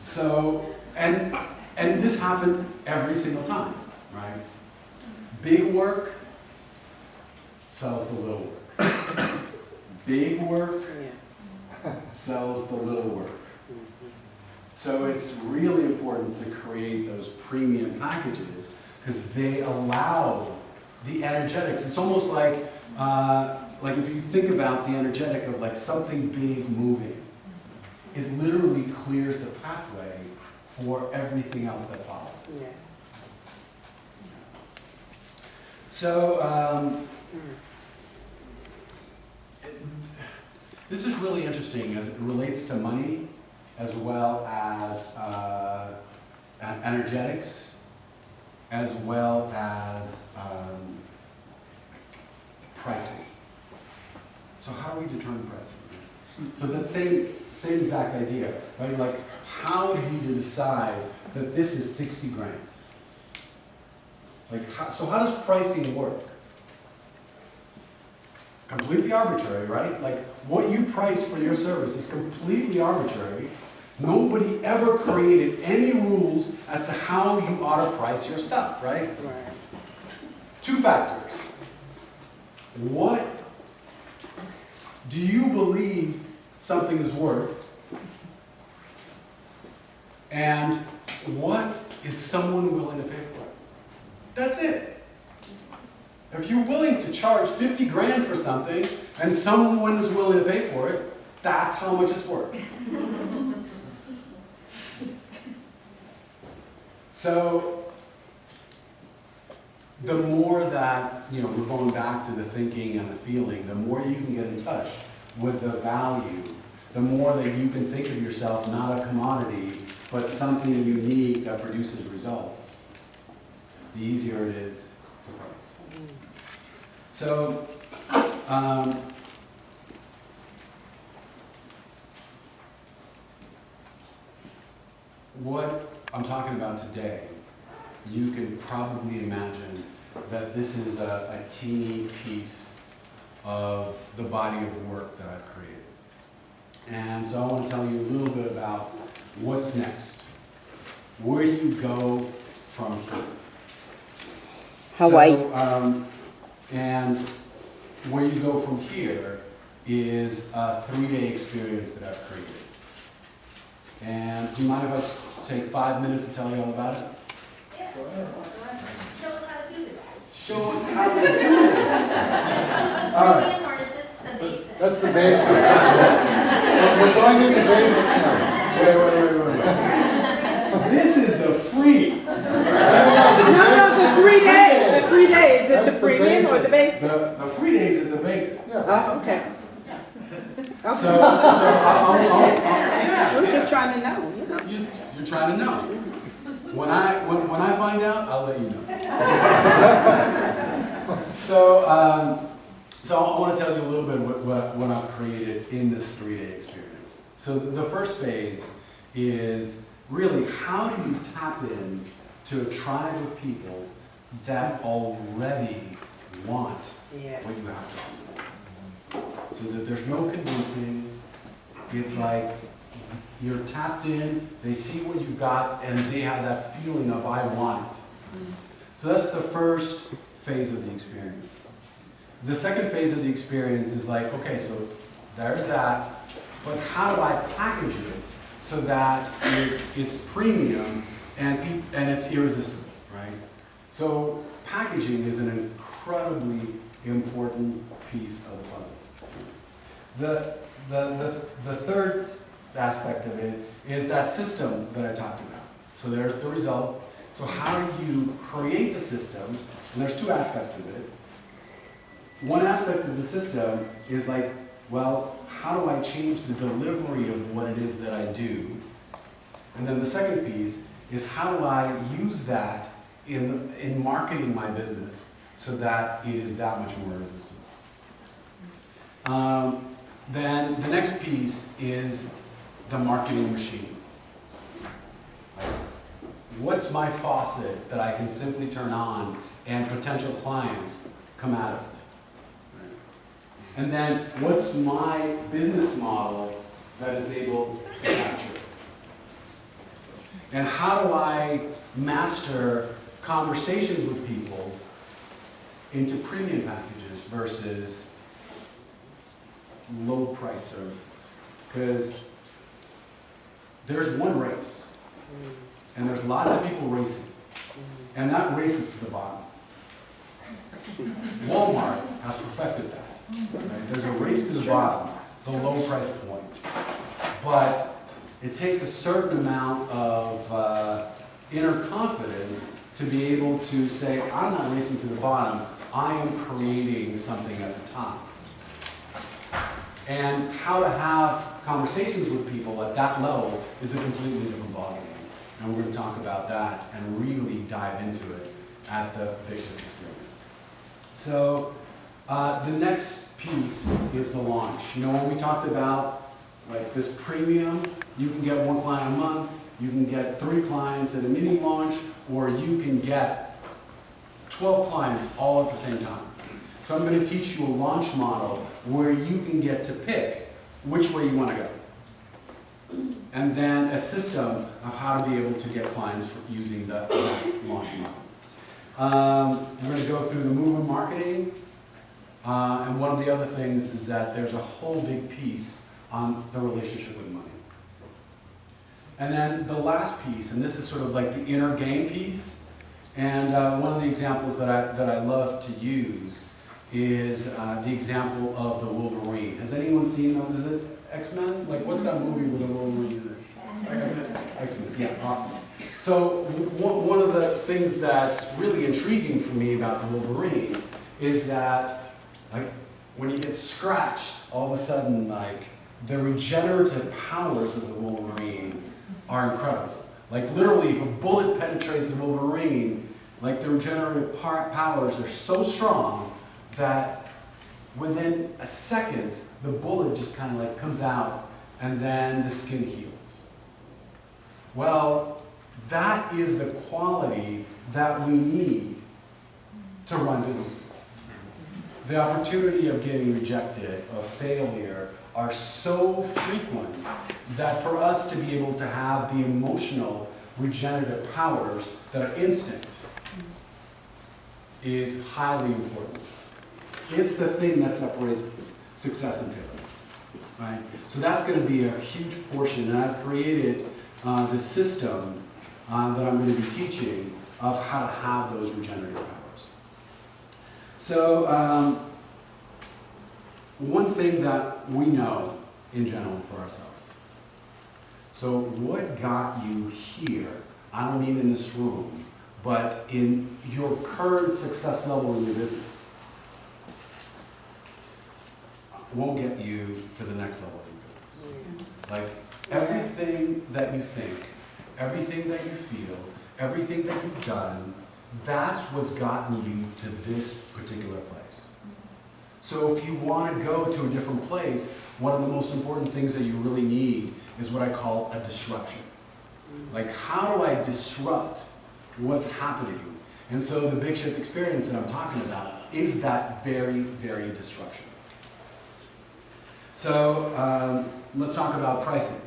So, and this happened every single time, right? Big work sells the little work. Big work sells the little work. So it's really important to create those premium packages because they allow the energetics. It's almost like if you think about the energetic of like something big moving, it literally clears the pathway for everything else that follows. Yeah. So this is really interesting as it relates to money as well as energetics, as well as pricing. So how do we determine pricing? So that same exact idea, right? Like, how do you decide that this is 60 grand? Like, so how does pricing work? Completely arbitrary, right? Like, what you price for your service is completely arbitrary. Nobody ever created any rules as to how you ought to price your stuff, right? Right. 2 factors. What do you believe something is worth? And what is someone willing to pay for it? That's it. If you're willing to charge 50 grand for something and someone is willing to pay for it, that's how much it's worth. So the more that, you know, we're going back to the thinking and the feeling, the more you can get in touch with the value, the more that you can think of yourself not a commodity, but something unique that produces results, the easier it is to price. So, what I'm talking about today, you can probably imagine that this is a teeny piece of the body of work that I've created. And so I want to tell you a little bit about what's next. Where do you go from here? Hawaii. So, and where you go from here is a 3-day experience that I've created. And do you mind if I take 5 minutes to tell you all about it? Yeah. Show us how to do this. Show us how to do this. All right. Or is this the basic? That's the basic. We're going into basic now. Wait. This is the free. No, the 3 days. The 3 days. Is it That's the the premium or the basic. basic? The free days is the basic. Yeah. Oh, okay. So We're just trying to know, you know. You're trying to know. When I find out, I'll let you know. So I want to tell you a little bit what I've created in this 3-day experience. So the first phase is really how do you tap in to a tribe of people that already want what you have to offer. So that there's no convincing. It's like you're tapped in, they see what you got, and they have that feeling of I want it. So that's the first phase of the experience. The second phase of the experience is like, okay, so there's that, but how do I package it so that it's premium and it's irresistible, right? So packaging is an incredibly important piece of the puzzle. The third aspect of it is that system that I talked about. So there's the result. So how do you create the system? And there's 2 aspects of it. one aspect of the system is like, well, how do I change the delivery of what it is that I do? And then the second piece is how do I use that in marketing my business so that it is that much more irresistible. Then the next piece is the marketing machine. Like, what's my faucet that I can simply turn on and potential clients come out of it? Right? And then what's my business model that is able to capture it? And how do I master conversations with people into premium packages versus low price services? Because there's one race, and there's lots of people racing, and that race is to the bottom. Walmart has perfected that. Right? There's a race to the bottom, the low price point. But it takes a certain amount of inner confidence to be able to say, I'm not racing to the bottom, I am creating something at the top. And how to have conversations with people at that level is a completely different ballgame. And we're going to talk about that and really dive into it at the Big Shift Experience. So the next piece is the launch. You know, when we talked about like this premium, you can get 1 client a month, you can get 3 clients at a mini launch, or you can get 12 clients all at the same time. So I'm going to teach you a launch model where you can get to pick which way you want to go. And then a system of how to be able to get clients for using that launch model. We're going to go through the movement marketing. And one of the other things is that there's a whole big piece on the relationship with money. And then the last piece, and this is sort of like the inner game piece, and one of the examples that I love to use is the example of the Wolverine. Has anyone seen those? Is it X-Men? Like, what's that movie with the Wolverine in it? X-Men, yeah, awesome. So one of the things that's really intriguing for me about the Wolverine is that, like, when you get scratched, all of a sudden, like, the regenerative powers of the Wolverine are incredible. Like, literally, if a bullet penetrates a Wolverine, like, the regenerative powers are so strong that within a second, the bullet just kind of like comes out and then the skin heals. Well, that is the quality that we need to run businesses. The opportunity of getting rejected, of failure, are so frequent that for us to be able to have the emotional regenerative powers that are instant is highly important. It's the thing that separates success and failure, right? So that's going to be a huge portion, and I've created this system that I'm going to be teaching of how to have those regenerative powers. So one thing that we know in general for ourselves. So what got you here? I don't mean in this room, but in your current success level in your business. Won't get you to the next level of your business. Like, everything that you think, everything that you feel, everything that you've done, that's what's gotten you to this particular place. So if you want to go to a different place, one of the most important things that you really need is what I call a disruption. Like, how do I disrupt what's happening? And so the Big Shift Experience that I'm talking about is that very, very disruption. So let's talk about pricing.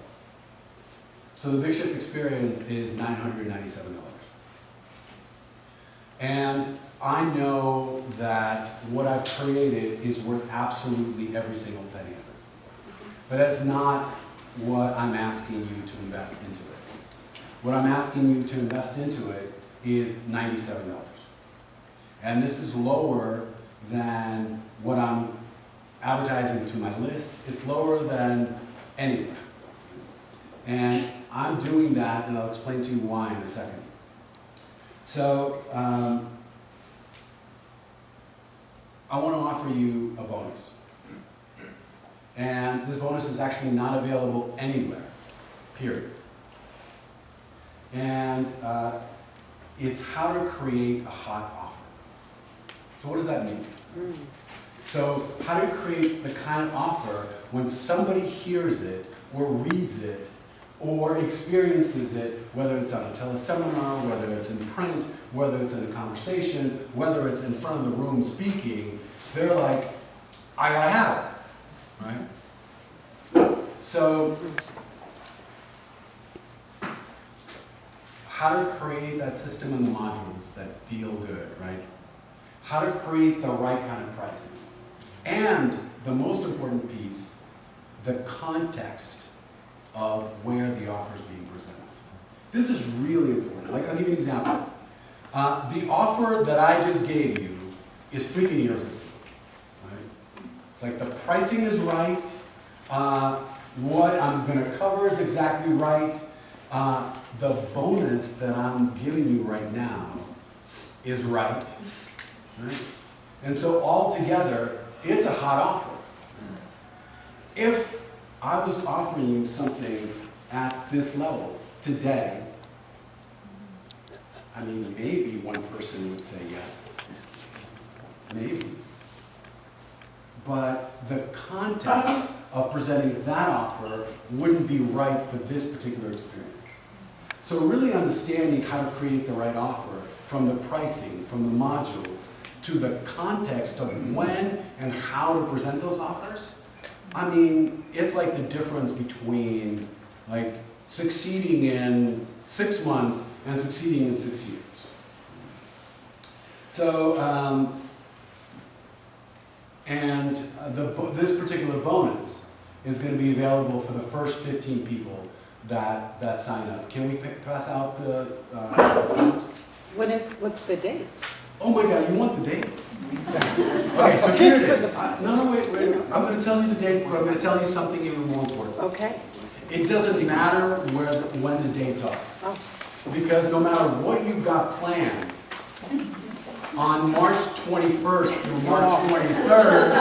So the Big Shift Experience is $997. And I know that what I've created is worth absolutely every single penny of it. But that's not what I'm asking you to invest into it. What I'm asking you to invest into it is $97. And this is lower than what I'm advertising to my list. It's lower than anywhere. And I'm doing that, and I'll explain to you why in a second. So I want to offer you a bonus. And this bonus is actually not available anywhere, period. And it's how to create a hot offer. So what does that mean? So how to create the kind of offer when somebody hears it or reads it or experiences it, whether it's on a teleseminar, whether it's in print, whether it's in a conversation, whether it's in front of the room speaking, they're like, I gotta have it, right? So, how to create that system and the modules that feel good, right? How to create the right kind of pricing. And the most important piece, the context of where the offer is being presented. This is really important. Like, I'll give you an example. The offer that I just gave you is freaking irresistible. Right? It's like the pricing is right. What I'm going to cover is exactly right. The bonus that I'm giving you right now is right. Right? And so altogether, it's a hot offer. If I was offering you something at this level today, I mean, maybe one person would say yes. Maybe. But the context of presenting that offer wouldn't be right for this particular experience. So really understanding how to create the right offer from the pricing, from the modules, to the context of when and how to present those offers, I mean, it's like the difference between like succeeding in 6 months and succeeding in 6 years. So, this particular bonus is going to be available for the first 15 people that sign up. Can we pass out the forms? What's the date? Oh my God, you want the date? Okay, so here it is. No, wait. I'm going to tell you the date, but I'm going to tell you something even more important. Okay. It doesn't matter when the dates are. Oh. Because no matter what you've got planned, on March 21st through March 23rd,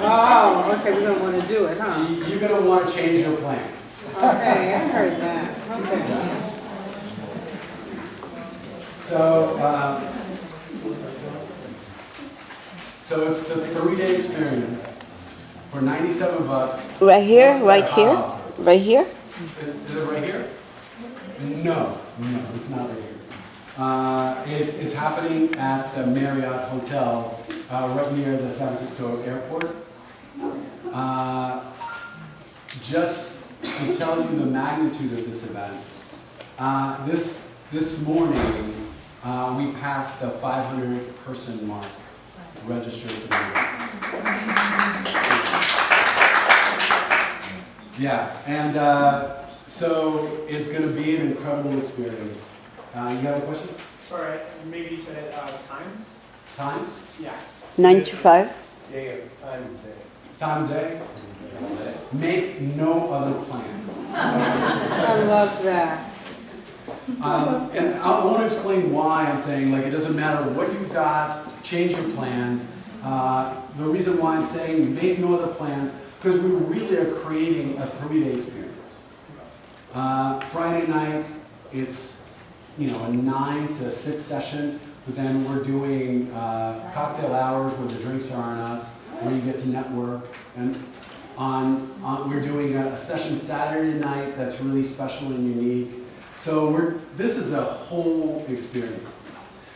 Oh, okay, we're gonna wanna do it, huh? you're going to want to change your plans. Okay, I heard that, okay. So it's the 3-day experience for $97. Right here, plus right that here, hot offer. right here. Is it right here? No, it's not right here. It's happening at the Marriott Hotel, right near the San Francisco airport. Just to tell you the magnitude of this event, this morning we passed the 500-person mark registered for the event. Yeah, and so it's going to be an incredible experience. You have a question? Sorry, maybe you said times? Times? Yeah. 9 to 5. Yeah, time of day. Time of day? Make no other plans. I love that. And I want to explain why I'm saying, like, it doesn't matter what you've got, change your plans. The reason why I'm saying make no other plans, because we really are creating a 3-day experience. Friday night, it's a 9 to 6 session, but then we're doing cocktail hours where the drinks are on us, where you get to network, and we're doing a session Saturday night that's really special and unique. So this is a whole experience.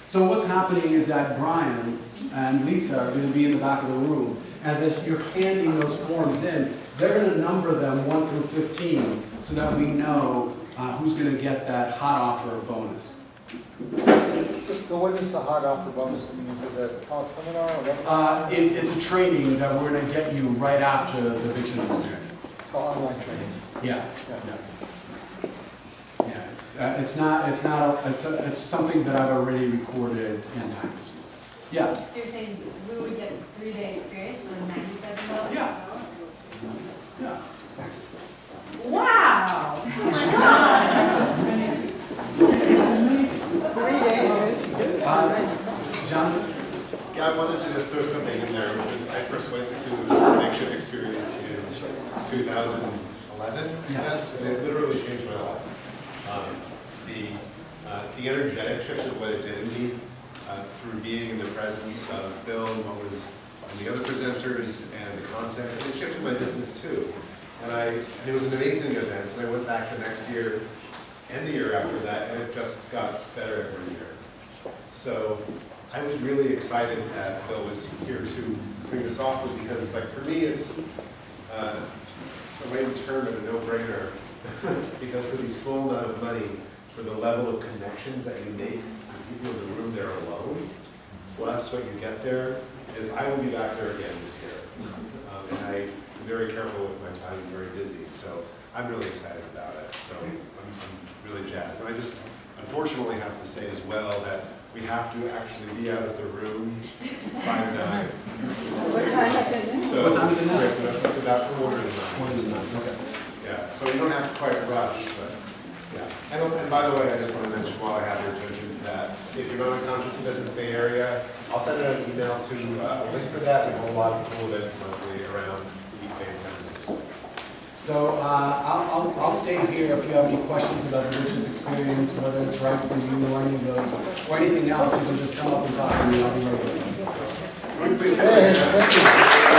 So what's happening is that Brian and Lisa are going to be in the back of the room. As you're handing those forms in, they're going to number them 1 through 15 so that we know who's going to get that hot offer bonus. So what is the hot offer bonus? I mean, is it a call seminar or what? It's a training that we're going to get you right after the Vision experience. It's all online training. Yeah. It's something that I've already recorded and packaged. Yeah. So you're saying we would get a 3-day experience for $97? Yeah. Yeah. Wow! Oh my God! 3 days is good. John? Yeah, wanted to just throw something in there because I first went to Connection Experience in 2011, yes, and it literally changed my life. The energetic shift of what it did in me through being in the presence of Phil and what was and the other presenters and the content, and it shifted my business too. And it was an amazing event, and I went back the next year and the year after that, and it just got better every year. So I was really excited that Phil was here to bring this off with, because like for me it's a lame term and a no-brainer because for the small amount of money, for the level of connections that you make with people in the room there alone, plus what you get there, is I will be back there again this year. And I'm very careful with my time, I'm very busy, so I'm really excited about it. So I'm really jazzed. And I just unfortunately have to say as well that we have to actually be out of the room by 9. What time is it now? So What time is it now? It's about 8:45. Okay. Yeah, so you don't have to quite rush, but yeah. And by the way, I just want to mention while I have your attention that if you're not conscious of Business Bay Area, I'll send out an email to a link for that. We hold a lot of cool events monthly around the East Bay and San Francisco. So I'll stay here if you have any questions about the Richard experience, whether it's right for you or any of those, or anything else, you can just come up and talk to me. I'll be right there. Hey, thank you.